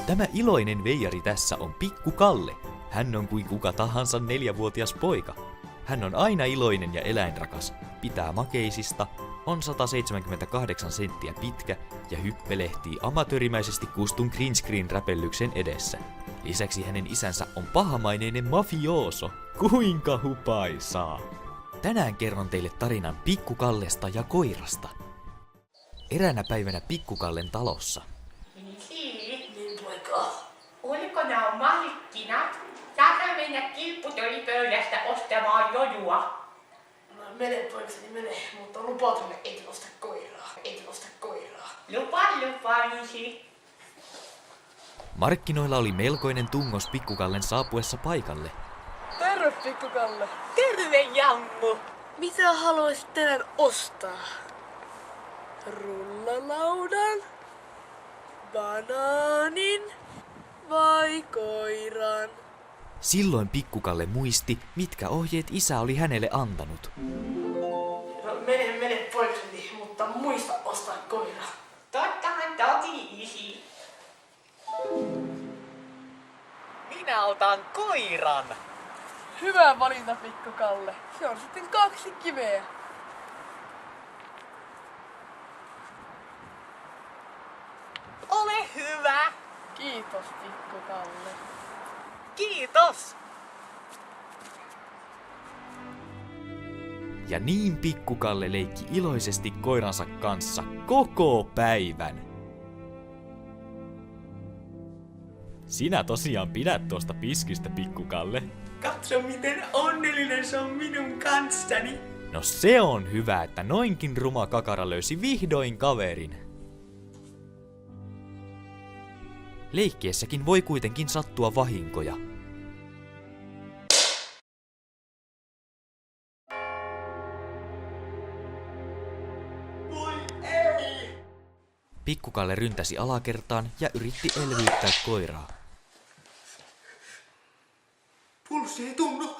Tämä iloinen veijari tässä on Pikku Kalle. Hän on kuin kuka tahansa 4-vuotias poika. Hän on aina iloinen ja eläinrakas, pitää makeisista, on 178 senttiä pitkä ja hyppelehtii amatöörimäisesti kustun green screen räpellyksen edessä. Lisäksi hänen isänsä on pahamaineinen mafioso. Kuinka hupaisaa! Tänään kerron teille tarinan Pikku Kallesta ja koirasta. Eräänä päivänä Pikku Kallen talossa. Niin poika. Ulkona on markkinat. Saattaa mennä kilpputoripöydästä ostamaan jojua. No mene poikseni mene, mutta lupaat minne et osta koiraa. Et osta koiraa. Lupaisi. Markkinoilla oli melkoinen tungos Pikku Kallen saapuessa paikalle. Terve, Pikku Kalle. Terve Jammu. Mitä haluaisit tänään ostaa? Rullalaudan? Banaanin? Vai koiran? Silloin Pikku Kalle muisti, mitkä ohjeet isä oli hänelle antanut. No mene poikseni, mutta muista ostaa koira. Tottahan toki isi. Minä otan koiran. Hyvä valinta, Pikku Kalle. Se on sitten 2 kiveä. Ole hyvä. Kiitos, Pikku Kalle. Kiitos. Ja niin Pikku Kalle leikki iloisesti koiransa kanssa koko päivän. Sinä tosiaan pidät tuosta piskistä, Pikku Kalle. Katso miten onnellinen se on minun kanssani. No se on hyvä, että noinkin ruma kakara löysi vihdoin kaverin. Leikkiessäkin voi kuitenkin sattua vahinkoja. Voi ei! Pikku Kalle ryntäsi alakertaan ja yritti elvyttää koiraa. Pulssi ei tunnu.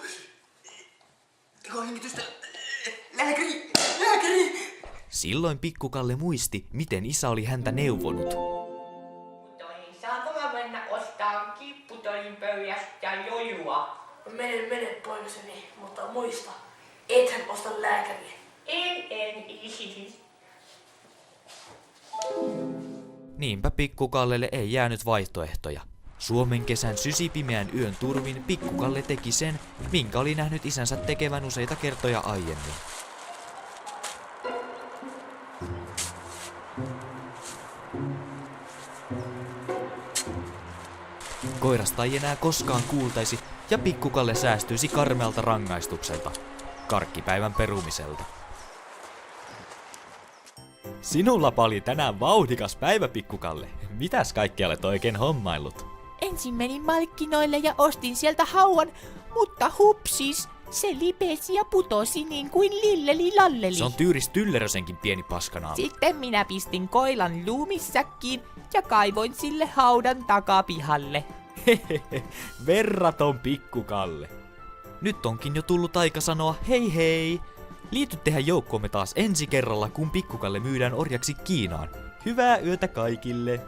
Tehohengitystä. Lääkäri! Silloin Pikku Kalle muisti, miten isä oli häntä neuvonut. Saanko mä mennä ostaa kipputorin pöydästä jojua? Mene poikseni, mutta muista, ethän osta lääkäriä. En isi. Niinpä Pikku Kallelle ei jäänyt vaihtoehtoja. Suomen kesän sysipimeän yön turvin Pikku Kalle teki sen, minkä oli nähnyt isänsä tekevän useita kertoja aiemmin. Koirasta ei enää koskaan kuultaisi ja Pikku Kalle säästyisi karmealta rangaistukselta, karkkipäivän perumiselta. Sinulla oli tänään vauhdikas päivä, Pikku Kalle. Mitäs kaikkea olet oikein hommaillut? Ensin menin markkinoille ja ostin sieltä hauan, mutta hupsis, se lipesi ja putosi niin kuin lilleli lalleli. Se on Tyyris Tyllerösenkin pieni paskanaama. Sitten minä pistin koilan luumissäkkiin ja kaivoin sille haudan takapihalle. Hehehe, verraton Pikku Kalle. Nyt onkin jo tullut aika sanoa hei hei. Liity tähän joukkoomme taas ensi kerralla, kun Pikku Kalle myydään orjaksi Kiinaan. Hyvää yötä kaikille!